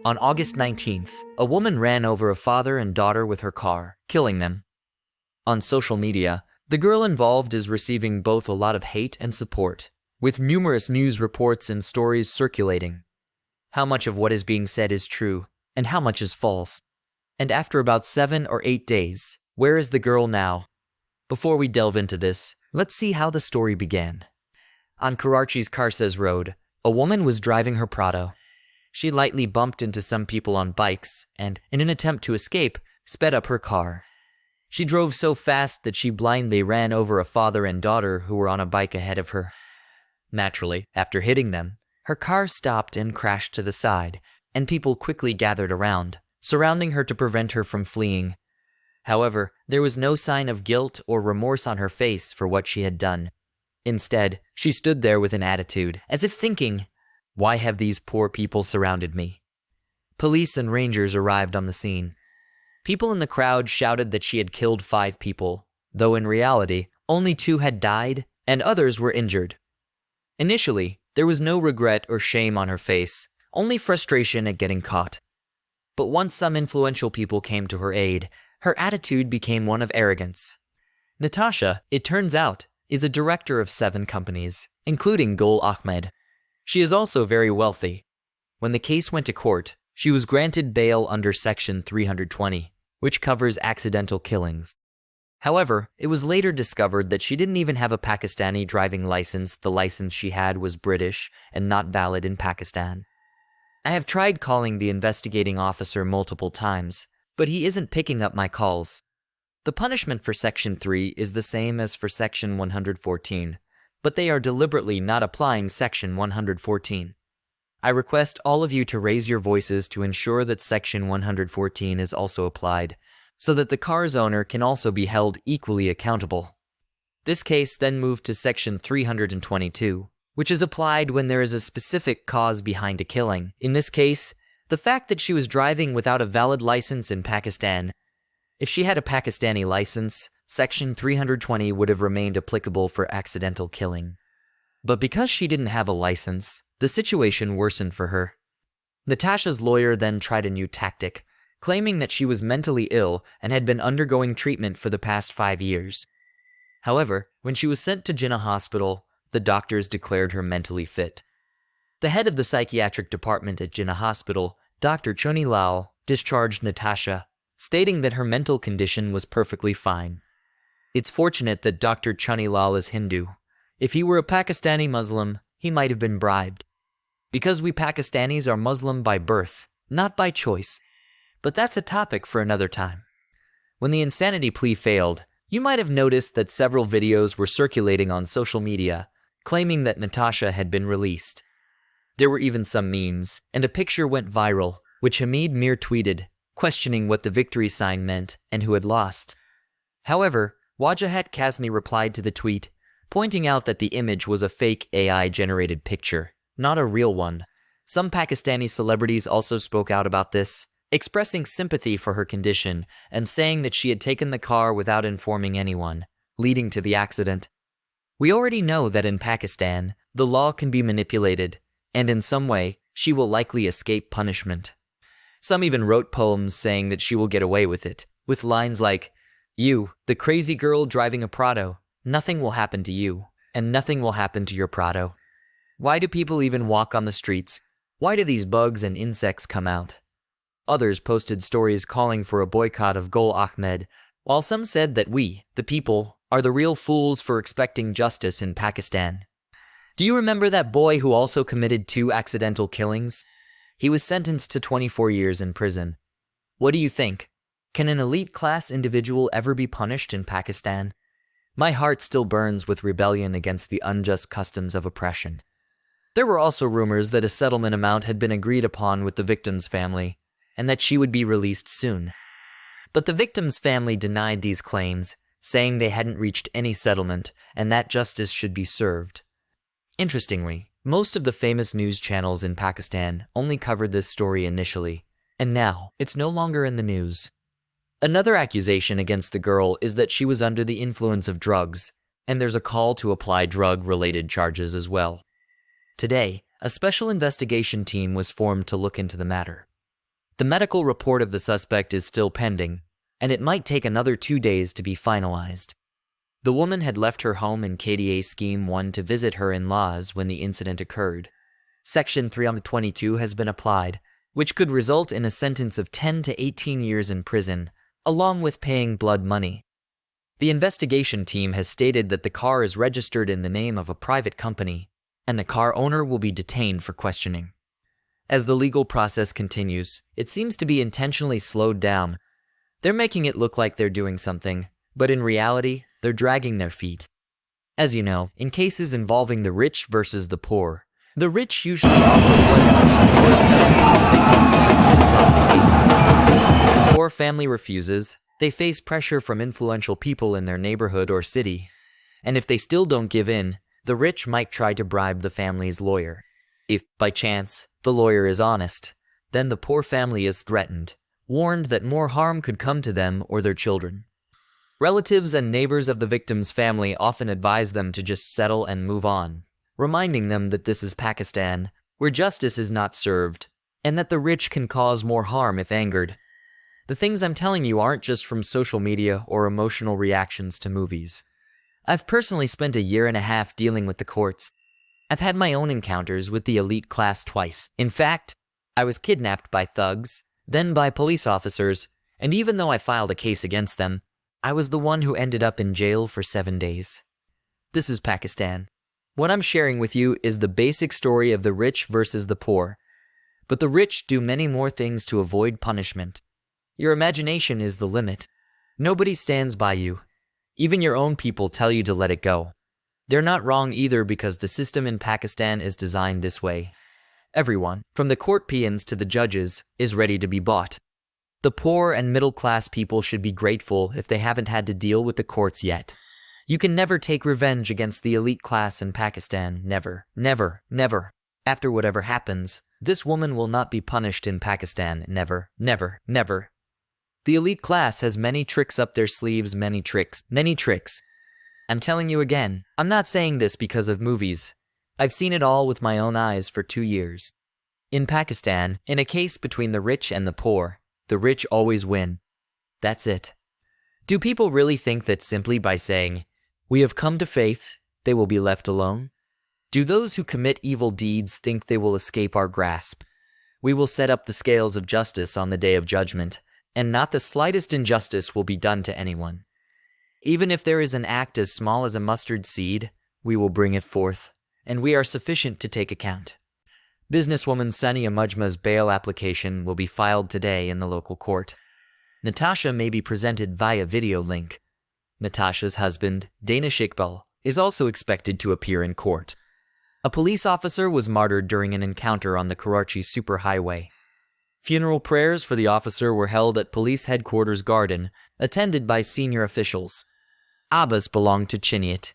On August 19th, a woman ran over a father and daughter with her car, killing them. On social media, the girl involved is receiving both a lot of hate and support, with numerous news reports and stories circulating. How much of what is being said is true, and how much is false? And after about 7 or 8 days, where is the girl now? Before we delve into this, let's see how the story began. On Karachi's Karsaz road, a woman was driving her Prado. She lightly bumped into some people on bikes and, in an attempt to escape, sped up her car. She drove so fast that she blindly ran over a father and daughter who were on a bike ahead of her. Naturally, after hitting them, her car stopped and crashed to the side, and people quickly gathered around, surrounding her to prevent her from fleeing. However, there was no sign of guilt or remorse on her face for what she had done. Instead, she stood there with an attitude, as if thinking, "Why have these poor people surrounded me?" Police and rangers arrived on the scene. People in the crowd shouted that she had killed 5 people, though in reality, only 2 had died and others were injured. Initially, there was no regret or shame on her face, only frustration at getting caught. But once some influential people came to her aid, her attitude became one of arrogance. Natasha, it turns out, is a director of 7 companies, including Gul Ahmed. She is also very wealthy. When the case went to court, she was granted bail under Section 320, which covers accidental killings. However, it was later discovered that she didn't even have a Pakistani driving license. The license she had was British and not valid in Pakistan. I have tried calling the investigating officer multiple times, but he isn't picking up my calls. The punishment for Section 3 is the same as for Section 114, but they are deliberately not applying Section 114. I request all of you to raise your voices to ensure that Section 114 is also applied, so that the car's owner can also be held equally accountable. This case then moved to Section 322, which is applied when there is a specific cause behind a killing. In this case, the fact that she was driving without a valid license in Pakistan. If she had a Pakistani license, Section 320 would have remained applicable for accidental killing. But because she didn't have a license, the situation worsened for her. Natasha's lawyer then tried a new tactic, claiming that she was mentally ill and had been undergoing treatment for the past 5 years. However, when she was sent to Jinnah Hospital, the doctors declared her mentally fit. The head of the psychiatric department at Jinnah Hospital, Dr. Choni Lal, discharged Natasha, stating that her mental condition was perfectly fine. It's fortunate that Dr. Choni Lal is Hindu. If he were a Pakistani Muslim, he might have been bribed. Because we Pakistanis are Muslim by birth, not by choice. But that's a topic for another time. When the insanity plea failed, you might have noticed that several videos were circulating on social media, claiming that Natasha had been released. There were even some memes, and a picture went viral, which Hamid Mir tweeted, questioning what the victory sign meant and who had lost. However, Wajahat Kazmi replied to the tweet, pointing out that the image was a fake AI-generated picture, not a real one. Some Pakistani celebrities also spoke out about this, expressing sympathy for her condition and saying that she had taken the car without informing anyone, leading to the accident. We already know that in Pakistan, the law can be manipulated, and in some way, she will likely escape punishment. Some even wrote poems saying that she will get away with it, with lines like, "You, the crazy girl driving a Prado, nothing will happen to you, and nothing will happen to your Prado. Why do people even walk on the streets? Why do these bugs and insects come out?" Others posted stories calling for a boycott of Gul Ahmed, while some said that we, the people, are the real fools for expecting justice in Pakistan. Do you remember that boy who also committed 2 accidental killings? He was sentenced to 24 years in prison. What do you think? Can an elite class individual ever be punished in Pakistan? My heart still burns with rebellion against the unjust customs of oppression. There were also rumors that a settlement amount had been agreed upon with the victim's family, and that she would be released soon. But the victim's family denied these claims, saying they hadn't reached any settlement and that justice should be served. Interestingly, most of the famous news channels in Pakistan only covered this story initially, and now it's no longer in the news. Another accusation against the girl is that she was under the influence of drugs, and there's a call to apply drug-related charges as well. Today, a special investigation team was formed to look into the matter. The medical report of the suspect is still pending, and it might take another 2 days to be finalized. The woman had left her home in KDA Scheme 1 to visit her in-laws when the incident occurred. Section 322 has been applied, which could result in a sentence of 10 to 18 years in prison, along with paying blood money. The investigation team has stated that the car is registered in the name of a private company, and the car owner will be detained for questioning. As the legal process continues, it seems to be intentionally slowed down. They're making it look like they're doing something, but in reality, they're dragging their feet. As you know, in cases involving the rich versus the poor, the rich usually offer blood money or a settlement to the victim's family to drop the case. If the poor family refuses, they face pressure from influential people in their neighborhood or city. And if they still don't give in, the rich might try to bribe the family's lawyer. If, by chance, the lawyer is honest, then the poor family is threatened, warned that more harm could come to them or their children. Relatives and neighbors of the victim's family often advise them to just settle and move on, reminding them that this is Pakistan, where justice is not served, and that the rich can cause more harm if angered. The things I'm telling you aren't just from social media or emotional reactions to movies. I've personally spent a year and a half dealing with the courts. I've had my own encounters with the elite class twice. In fact, I was kidnapped by thugs, then by police officers, and even though I filed a case against them, I was the one who ended up in jail for 7 days. This is Pakistan. What I'm sharing with you is the basic story of the rich versus the poor. But the rich do many more things to avoid punishment. Your imagination is the limit. Nobody stands by you. Even your own people tell you to let it go. They're not wrong either because the system in Pakistan is designed this way. Everyone, from the court peons to the judges, is ready to be bought. The poor and middle-class people should be grateful if they haven't had to deal with the courts yet. You can never take revenge against the elite class in Pakistan. Never, never, never. After whatever happens, this woman will not be punished in Pakistan. Never, never, never. The elite class has many tricks up their sleeves, many tricks. I'm telling you again, I'm not saying this because of movies. I've seen it all with my own eyes for 2 years. In Pakistan, in a case between the rich and the poor, the rich always win. That's it. Do people really think that simply by saying, "We have come to faith," they will be left alone? Do those who commit evil deeds think they will escape our grasp? We will set up the scales of justice on the day of judgment, and not the slightest injustice will be done to anyone. Even if there is an act as small as a mustard seed, we will bring it forth, and we are sufficient to take account. Businesswoman Sania Mujma's bail application will be filed today in the local court. Natasha may be presented via video link. Natasha's husband, Danish Iqbal, is also expected to appear in court. A police officer was martyred during an encounter on the Karachi superhighway. Funeral prayers for the officer were held at police headquarters garden, attended by senior officials. Abbas belonged to Chiniot,